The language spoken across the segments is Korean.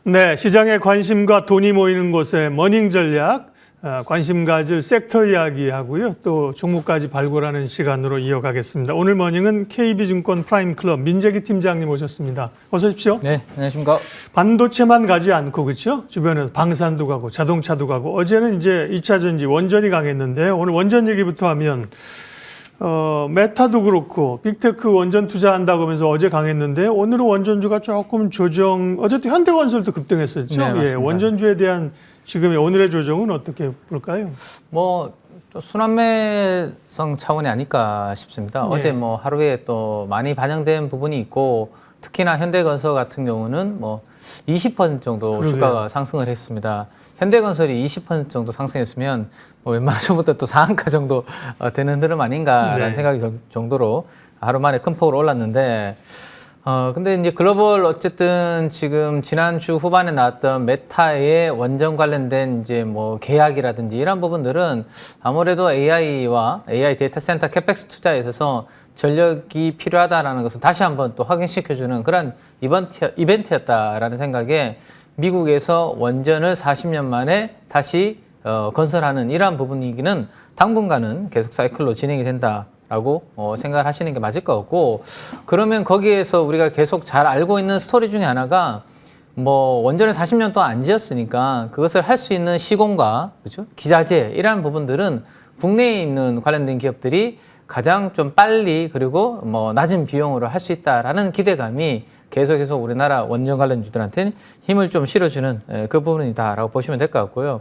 네, 시장에 관심과 돈이 모이는 곳에 머닝 전략, 관심 가질 섹터 이야기하고요. 또 종목까지 발굴하는 시간으로 이어가겠습니다. 오늘 머닝은 KB증권 프라임클럽 민재기 팀장님 오셨습니다. 어서 오십시오. 네, 안녕하십니까. 반도체만 가지 않고 그렇죠? 주변에서 방산도 가고 자동차도 가고 어제는 이제 2차 전지 원전이 강했는데 오늘 원전 얘기부터 하면 메타도 그렇고 빅테크 원전 투자한다고 하면서 어제 강했는데 오늘은 원전주가 조금 조정, 어제도 현대건설도 급등했었죠. 네, 맞습니다. 예, 원전주에 대한 지금의 오늘의 조정은 어떻게 볼까요? 뭐 또 순환매성 차원이 아닐까 싶습니다. 네. 어제 뭐 하루에 또 많이 반영된 부분이 있고 특히나 현대건설 같은 경우는 뭐 20% 정도 그러게요. 주가가 상승을 했습니다. 현대건설이 20% 정도 상승했으면 뭐 웬만한 전부터 또 상한가 정도 되는 흐름 아닌가라는 네. 생각이 정도로 하루 만에 큰 폭으로 올랐는데 근데 이제 글로벌 어쨌든 지금 지난주 후반에 나왔던 메타의 원전 관련된 이제 뭐 계약이라든지 이런 부분들은 아무래도 AI와 AI 데이터 센터 캐펙스 투자에 있어서 전력이 필요하다라는 것을 다시 한번 또 확인시켜주는 그런 이벤트였다라는 생각에 미국에서 원전을 40년 만에 다시 건설하는 이러한 부분이기는 당분간은 계속 사이클로 진행이 된다라고 생각을 하시는 게 맞을 것 같고, 그러면 거기에서 우리가 계속 잘 알고 있는 스토리 중에 하나가 뭐 원전을 40년 동안 안 지었으니까 그것을 할 수 있는 시공과 그렇죠? 기자재 이러한 부분들은 국내에 있는 관련된 기업들이 가장 좀 빨리 그리고 뭐 낮은 비용으로 할 수 있다라는 기대감이 계속해서 우리나라 원전 관련주들한테는 힘을 좀 실어주는 그 부분이다라고 보시면 될 것 같고요.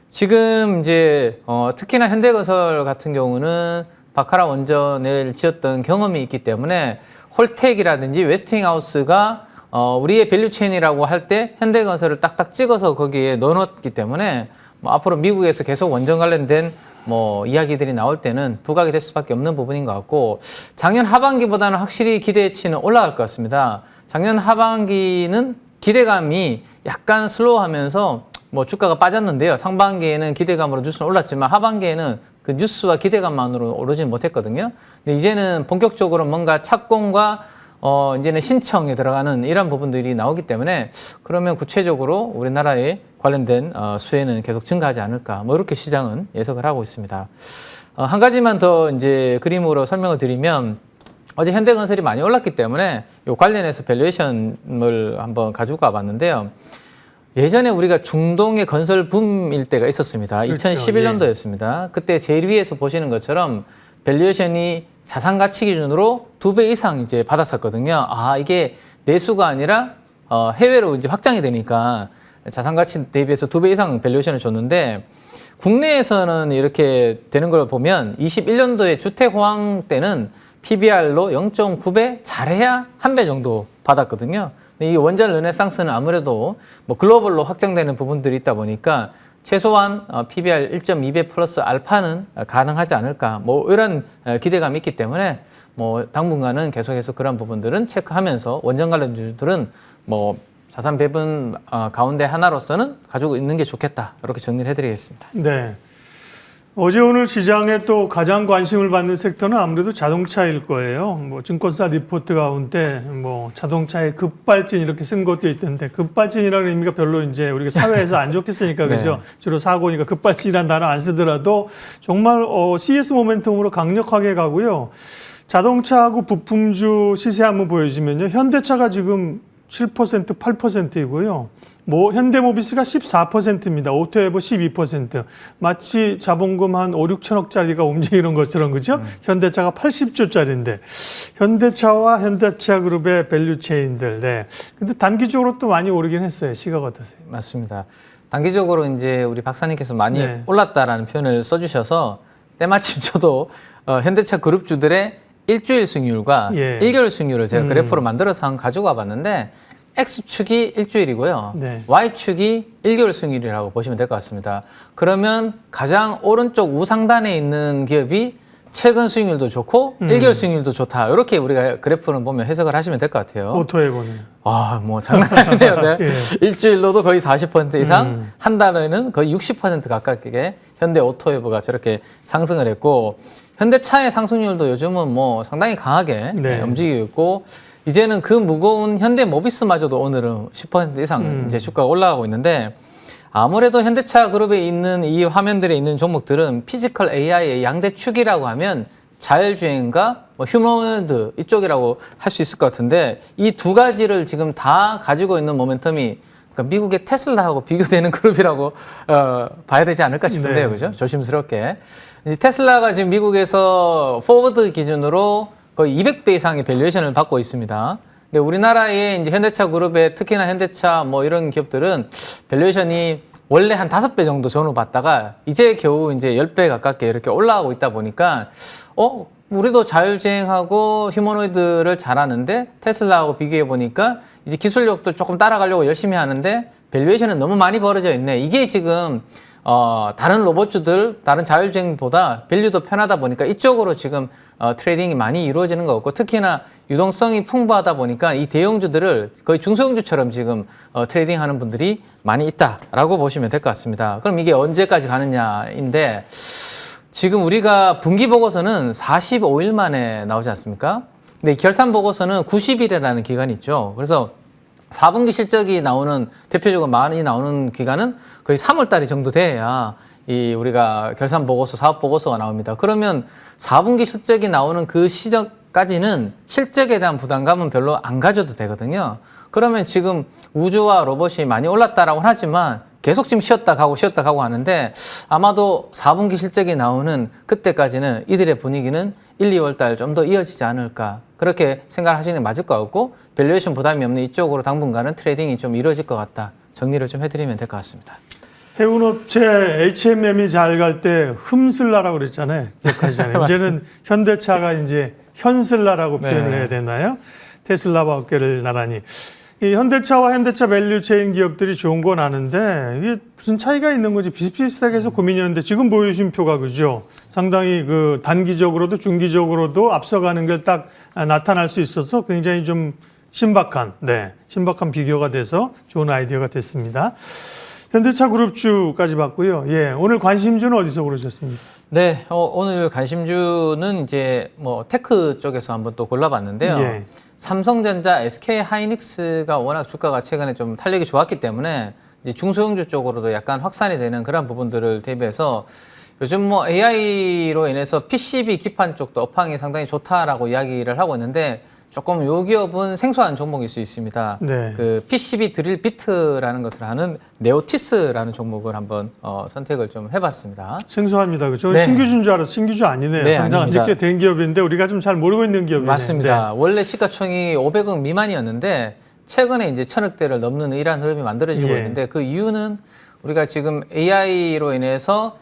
지금 이제 특히나 현대건설 같은 경우는 바카라 원전을 지었던 경험이 있기 때문에 홀텍이라든지 웨스팅하우스가 우리의 밸류체인이라고 할 때 현대건설을 딱딱 찍어서 거기에 넣어놨기 때문에 뭐 앞으로 미국에서 계속 원전 관련된 뭐 이야기들이 나올 때는 부각이 될 수밖에 없는 부분인 것 같고, 작년 하반기보다는 확실히 기대치는 올라갈 것 같습니다. 작년 하반기는 기대감이 약간 슬로우하면서 뭐 주가가 빠졌는데요. 상반기에는 기대감으로 뉴스는 올랐지만 하반기에는 그 뉴스와 기대감만으로 오르지는 못했거든요. 근데 이제는 본격적으로 뭔가 착공과 이제는 신청에 들어가는 이런 부분들이 나오기 때문에 그러면 구체적으로 우리나라에 관련된 수혜는 계속 증가하지 않을까, 뭐 이렇게 시장은 예측을 하고 있습니다. 한 가지만 더 이제 그림으로 설명을 드리면, 어제 현대건설이 많이 올랐기 때문에 이 관련해서 밸류에이션을 한번 가지고 와봤는데요. 예전에 우리가 중동의 건설 붐일 때가 있었습니다. 그렇죠. 2011년도였습니다. 그때 제일 위에서 보시는 것처럼 밸류에이션이 자산 가치 기준으로 2배 이상 이제 받았었거든요. 아, 이게 내수가 아니라 해외로 이제 확장이 되니까 자산 가치 대비해서 2배 이상 밸류에이션을 줬는데, 국내에서는 이렇게 되는 걸 보면 21년도에 주택 호황 때는 PBR로 0.9배, 잘해야 1배 정도 받았거든요. 근데 이 원전 르네상스는 아무래도 뭐 글로벌로 확장되는 부분들이 있다 보니까 최소한 PBR 1.2배 플러스 알파는 가능하지 않을까, 뭐 이런 기대감이 있기 때문에 뭐 당분간은 계속해서 그런 부분들은 체크하면서 원전 관련주들은 뭐 자산 배분 가운데 하나로서는 가지고 있는 게 좋겠다, 이렇게 정리를 해드리겠습니다. 네. 어제 오늘 시장에 또 가장 관심을 받는 섹터는 아무래도 자동차일 거예요. 뭐 증권사 리포트 가운데 뭐 자동차의 급발진 이렇게 쓴 것도 있던데, 급발진이라는 의미가 별로 이제 우리가 사회에서 안 좋게 쓰니까 그죠? 네. 주로 사고니까 급발진이라는 단어 안 쓰더라도 정말 CS 모멘텀으로 강력하게 가고요. 자동차하고 부품주 시세 한번 보여주면요. 현대차가 지금 7%, 8%이고요. 뭐 현대모비스가 14%입니다. 오토에버 12%. 마치 자본금 한 5, 6천억짜리가 움직이는 것처럼 그죠? 현대차가 80조짜리인데 현대차와 현대차 그룹의 밸류체인들. 네. 근데 단기적으로 또 많이 오르긴 했어요. 시각 어떠세요? 맞습니다. 단기적으로 이제 우리 박사님께서 많이 네. 올랐다라는 표현을 써주셔서 때마침 저도 현대차 그룹주들의 일주일 수익률과 예. 1개월 수익률을 제가 그래프로 만들어서 한번 가지고 와봤는데, X축이 일주일이고요. 네. Y축이 1개월 수익률이라고 보시면 될 것 같습니다. 그러면 가장 오른쪽 우상단에 있는 기업이 최근 수익률도 좋고 1개월 수익률도 좋다, 이렇게 우리가 그래프를 보면 해석을 하시면 될 것 같아요. 오토에버는. 아, 뭐 장난 아니네요. 네. 예. 일주일로도 거의 40% 이상, 한 달에는 거의 60% 가깝게 현대 오토웨버가 저렇게 상승을 했고, 현대차의 상승률도 요즘은 뭐 상당히 강하게 네. 움직이고 있고, 이제는 그 무거운 현대모비스마저도 오늘은 10% 이상 이제 주가가 올라가고 있는데 아무래도 현대차 그룹에 있는 이 화면들에 있는 종목들은 피지컬 AI의 양대 축이라고 하면 자율주행과 뭐 휴머노이드 이쪽이라고 할 수 있을 것 같은데 이 두 가지를 지금 다 가지고 있는 모멘텀이 그러니까 미국의 테슬라하고 비교되는 그룹이라고 봐야 되지 않을까 싶은데요. 네. 그죠? 조심스럽게. 이제 테슬라가 지금 미국에서 포워드 기준으로 거의 200배 이상의 밸류에이션을 받고 있습니다. 근데 우리나라의 이제 현대차 그룹의 특히나 현대차 뭐 이런 기업들은 밸류에이션이 원래 한 5배 정도 전후 받다가 이제 겨우 이제 10배 가깝게 이렇게 올라가고 있다 보니까 우리도 자율주행하고 휴머노이드를 잘하는데 테슬라하고 비교해 보니까 이제 기술력도 조금 따라가려고 열심히 하는데 밸류에이션은 너무 많이 벌어져 있네. 이게 지금 다른 로봇주들, 다른 자율주행보다 밸류도 편하다 보니까 이쪽으로 지금 트레이딩이 많이 이루어지는 것 같고 특히나 유동성이 풍부하다 보니까 이 대형주들을 거의 중소형주처럼 지금 트레이딩하는 분들이 많이 있다라고 보시면 될 것 같습니다. 그럼 이게 언제까지 가느냐인데 지금 우리가 분기 보고서는 45일 만에 나오지 않습니까? 근데 결산 보고서는 90일이라는 기간이 있죠. 그래서 4분기 실적이 나오는 대표적으로 많이 나오는 기간은 거의 3월 달이 정도 돼야 이 우리가 결산 보고서, 사업 보고서가 나옵니다. 그러면 4분기 실적이 나오는 그 시점까지는 실적에 대한 부담감은 별로 안 가져도 되거든요. 그러면 지금 우주와 로봇이 많이 올랐다라고 하지만 계속 지금 쉬었다 가고 하는데 아마도 4분기 실적이 나오는 그때까지는 이들의 분위기는 1, 2월 달 좀 더 이어지지 않을까 그렇게 생각하시는 게 맞을 것 같고 밸류에이션 부담이 없는 이쪽으로 당분간은 트레이딩이 좀 이루어질 것 같다. 정리를 좀 해드리면 될 것 같습니다. 해운업체 HMM이 잘 갈 때 흠슬라라고 그랬잖아요. 기억하시잖아요. 이제는 현대차가 이제 현슬라라고 표현을 해야 되나요? 테슬라와 어깨를 나란히. 이 현대차와 현대차 밸류체인 기업들이 좋은 건 아는데 이게 무슨 차이가 있는 건지 비슷비슷하게 해서 고민이었는데 지금 보여주신 표가 그죠? 상당히 그 단기적으로도 중기적으로도 앞서가는 걸 딱 나타날 수 있어서 굉장히 좀 신박한 비교가 돼서 좋은 아이디어가 됐습니다. 현대차 그룹주까지 봤고요. 예, 오늘 관심주는 어디서 고르셨습니까? 네, 오늘 관심주는 이제 뭐 테크 쪽에서 한번 또 골라봤는데요. 예. 삼성전자, SK 하이닉스가 워낙 주가가 최근에 좀 탄력이 좋았기 때문에 이제 중소형주 쪽으로도 약간 확산이 되는 그런 부분들을 대비해서 요즘 뭐 AI로 인해서 PCB 기판 쪽도 업황이 상당히 좋다라고 이야기를 하고 있는데 조금 요 기업은 생소한 종목일 수 있습니다. 네. 그 PCB 드릴 비트라는 것을 하는 네오티스라는 종목을 한번 선택을 좀 해봤습니다. 생소합니다. 그죠? 네. 신규주인 줄 알았어. 신규주 아니네요. 네, 당장 아닙니다. 아직 꽤 된 기업인데 우리가 좀 잘 모르고 있는 기업이네요. 맞습니다. 원래 시가총이 500억 미만이었는데 최근에 이제 1000억대를 넘는 이러한 흐름이 만들어지고 예. 있는데 그 이유는 우리가 지금 AI로 인해서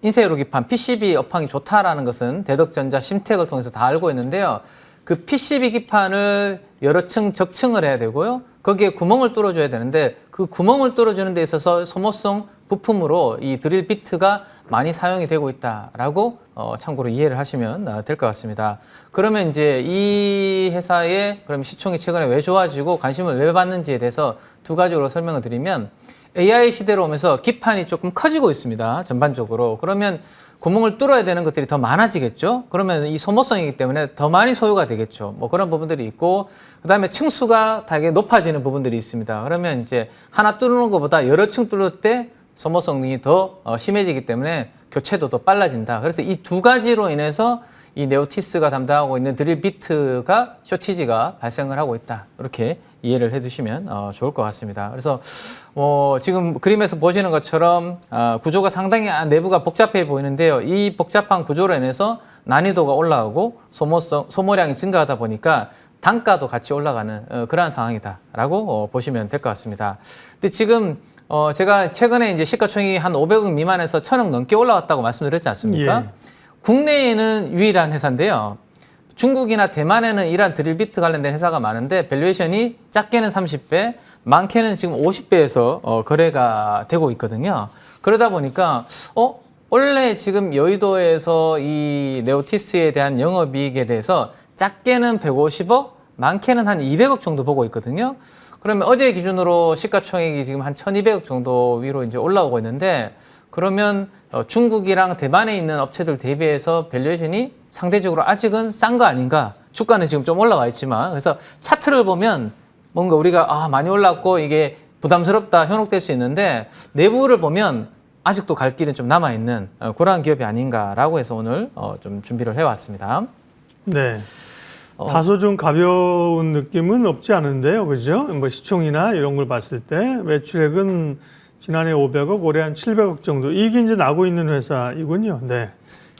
인쇄로 기판 PCB 업황이 좋다라는 것은 대덕전자, 심텍을 통해서 다 알고 있는데요. 그 PCB 기판을 여러 층 적층을 해야 되고요. 거기에 구멍을 뚫어줘야 되는데 그 구멍을 뚫어주는 데 있어서 소모성 부품으로 이 드릴 비트가 많이 사용이 되고 있다라고 참고로 이해를 하시면 될 것 같습니다. 그러면 이제 이 회사의 그럼 시총이 최근에 왜 좋아지고 관심을 왜 받는지에 대해서 두 가지로 설명을 드리면 AI 시대로 오면서 기판이 조금 커지고 있습니다. 전반적으로. 그러면 구멍을 뚫어야 되는 것들이 더 많아지겠죠. 그러면 이 소모성이기 때문에 더 많이 소요가 되겠죠. 뭐 그런 부분들이 있고 그다음에 층수가 되게 높아지는 부분들이 있습니다. 그러면 이제 하나 뚫는 것보다 여러 층 뚫을 때 소모성이 더 심해지기 때문에 교체도 더 빨라진다. 그래서 이 두 가지로 인해서 이 네오티스가 담당하고 있는 드릴 비트가 쇼티지가 발생을 하고 있다. 이렇게 이해를 해두시면 좋을 것 같습니다. 그래서 지금 그림에서 보시는 것처럼 구조가 상당히 내부가 복잡해 보이는데요. 이 복잡한 구조로 인해서 난이도가 올라가고 소모량이 증가하다 보니까 단가도 같이 올라가는 그러한 상황이다라고 보시면 될 것 같습니다. 근데 지금 제가 최근에 이제 시가총이 한 500억 미만에서 1000억 넘게 올라왔다고 말씀드렸지 않습니까? 예. 국내에는 유일한 회사인데요. 중국이나 대만에는 이러한 드릴비트 관련된 회사가 많은데 밸류에이션이 작게는 30배, 많게는 지금 50배에서 거래가 되고 있거든요. 그러다 보니까 원래 지금 여의도에서 이 네오티스에 대한 영업이익에 대해서 작게는 150억, 많게는 한 200억 정도 보고 있거든요. 그러면 어제 기준으로 시가총액이 지금 한 1200억 정도 위로 이제 올라오고 있는데 그러면 중국이랑 대만에 있는 업체들 대비해서 밸류에이션이 상대적으로 아직은 싼 거 아닌가 주가는 지금 좀 올라와 있지만 그래서 차트를 보면 뭔가 우리가 많이 올랐고 이게 부담스럽다 현혹될 수 있는데 내부를 보면 아직도 갈 길은 좀 남아 있는 그러한 기업이 아닌가라고 해서 오늘 좀 준비를 해왔습니다. 네. 다소 좀 가벼운 느낌은 없지 않은데요, 그죠? 뭐 시총이나 이런 걸 봤을 때 매출액은 지난해 500억, 올해 한 700억 정도 이익이 이제 나고 있는 회사이군요. 네.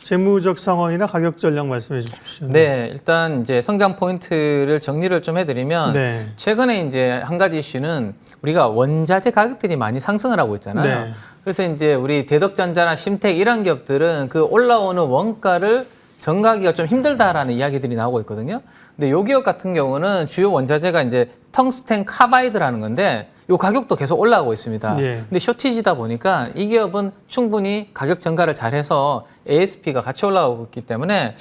재무적 상황이나 가격 전략 말씀해 주십시오. 네, 일단 이제 성장 포인트를 정리를 좀 해드리면 네. 최근에 이제 한 가지 이슈는 우리가 원자재 가격들이 많이 상승을 하고 있잖아요. 네. 그래서 이제 우리 대덕전자나 심택 이런 기업들은 그 올라오는 원가를 전가하기가 좀 힘들다라는 이야기들이 나오고 있거든요. 근데 요 기업 같은 경우는 주요 원자재가 이제 텅스텐 카바이드라는 건데 요 가격도 계속 올라가고 있습니다. 예. 근데 쇼티지다 보니까 이 기업은 충분히 가격 전가를 잘해서 ASP가 같이 올라가고 있기 때문에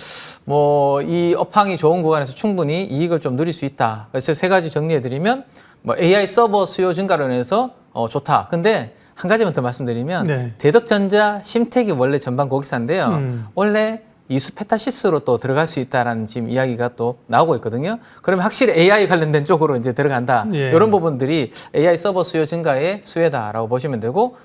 뭐 이 업황이 좋은 구간에서 충분히 이익을 좀 누릴 수 있다. 그래서 세 가지 정리해드리면 뭐 AI 서버 수요 증가로 인해서 좋다. 근데 한 가지만 더 말씀드리면 네. 대덕전자, 심택이 원래 전반 고객사인데요. 원래 이수페타시스로 또 들어갈 수 있다라는 지금 이야기가 또 나오고 있거든요. 그러면 확실히 AI 관련된 쪽으로 이제 들어간다. 예. 이런 부분들이 AI 서버 수요 증가의 수혜다라고 보시면 되고,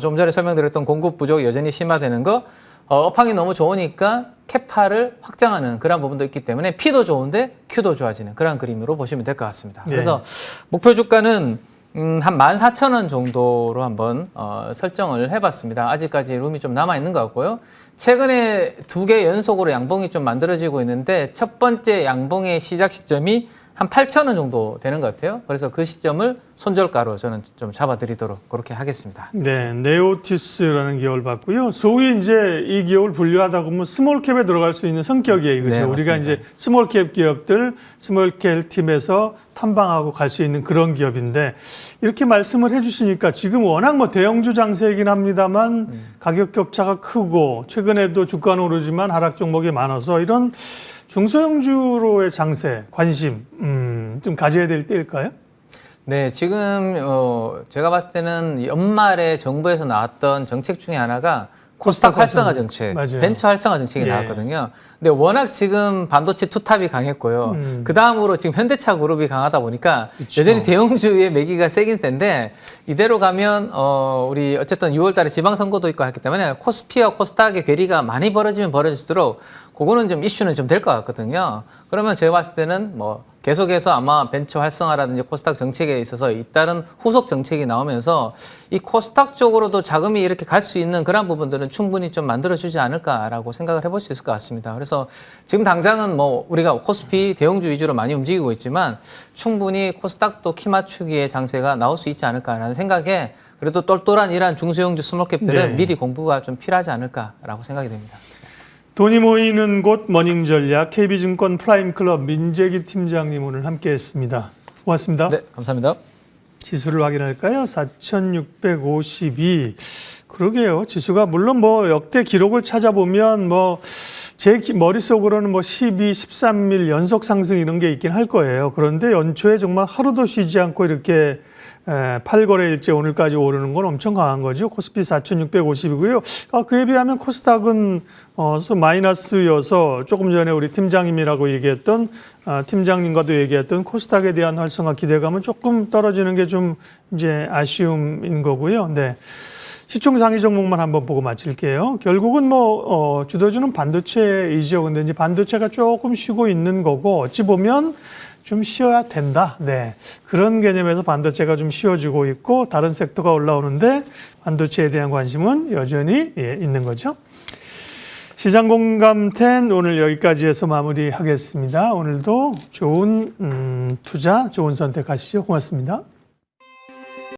좀 전에 설명드렸던 공급 부족 여전히 심화되는 거, 업황이 너무 좋으니까 캐파를 확장하는 그런 부분도 있기 때문에 P도 좋은데 Q도 좋아지는 그런 그림으로 보시면 될 것 같습니다. 네. 그래서 목표 주가는 한 14,000원 정도로 한번 설정을 해봤습니다. 아직까지 룸이 좀 남아있는 것 같고요. 최근에 2개 연속으로 양봉이 좀 만들어지고 있는데 첫 번째 양봉의 시작 시점이 한 8,000원 정도 되는 것 같아요. 그래서 그 시점을 손절가로 저는 좀 잡아드리도록 그렇게 하겠습니다. 네, 네오티스라는 기업을 봤고요. 소위 이제 이 기업을 분류하다 보면 스몰캡에 들어갈 수 있는 성격이에요. 그죠? 네, 우리가 이제 스몰캡 기업들, 스몰캡 팀에서 탐방하고 갈 수 있는 그런 기업인데 이렇게 말씀을 해주시니까 지금 워낙 뭐 대형주 장세이긴 합니다만 가격 격차가 크고 최근에도 주가는 오르지만 하락 종목이 많아서 이런 중소형주로의 장세, 관심 좀 가져야 될 때일까요? 네, 지금 제가 봤을 때는 연말에 정부에서 나왔던 정책 중에 하나가 코스닥 활성화 정책, 맞아요. 벤처 활성화 정책이 예. 나왔거든요. 근데 워낙 지금 반도체 투탑이 강했고요. 그 다음으로 지금 현대차 그룹이 강하다 보니까 그쵸. 여전히 대형주의 매기가 세긴 센데 이대로 가면 우리 어쨌든 6월달에 지방선거도 있고 했기 때문에 코스피와 코스닥의 괴리가 많이 벌어지면 벌어질수록 그거는 좀 이슈는 좀 될 것 같거든요. 그러면 제가 봤을 때는 뭐 계속해서 아마 벤처 활성화라든지 코스닥 정책에 있어서 잇따른 후속 정책이 나오면서 이 코스닥 쪽으로도 자금이 이렇게 갈 수 있는 그런 부분들은 충분히 좀 만들어주지 않을까라고 생각을 해볼 수 있을 것 같습니다. 그래서 지금 당장은 뭐 우리가 코스피 대형주 위주로 많이 움직이고 있지만 충분히 코스닥도 키 맞추기의 장세가 나올 수 있지 않을까라는 생각에 그래도 똘똘한 이러한 중소형주 스몰캡들은 네. 미리 공부가 좀 필요하지 않을까라고 생각이 됩니다. 돈이 모이는 곳 머닝전략 KB증권 프라임클럽 민재기 팀장님 오늘 함께했습니다. 고맙습니다. 네, 감사합니다. 지수를 확인할까요? 4,652. 그러게요. 지수가 물론 뭐 역대 기록을 찾아보면 뭐 제 머릿속으로는 뭐 12, 13일 연속 상승 이런 게 있긴 할 거예요. 그런데 연초에 정말 하루도 쉬지 않고 이렇게 8거래일째 오늘까지 오르는 건 엄청 강한 거죠. 코스피 4,650이고요. 그에 비하면 코스닥은 마이너스여서 조금 전에 우리 팀장님이라고 얘기했던 팀장님과도 얘기했던 코스닥에 대한 활성화 기대감은 조금 떨어지는 게 좀 이제 아쉬움인 거고요. 네. 시총 상위 종목만 한번 보고 마칠게요. 결국은 뭐 주도주는 반도체이죠. 근데 이제 반도체가 조금 쉬고 있는 거고 어찌 보면 좀 쉬어야 된다. 네. 그런 개념에서 반도체가 좀 쉬어지고 있고 다른 섹터가 올라오는데 반도체에 대한 관심은 여전히 있는 거죠. 시장 공감 10 오늘 여기까지 해서 마무리하겠습니다. 오늘도 좋은 투자, 좋은 선택하십시오. 고맙습니다.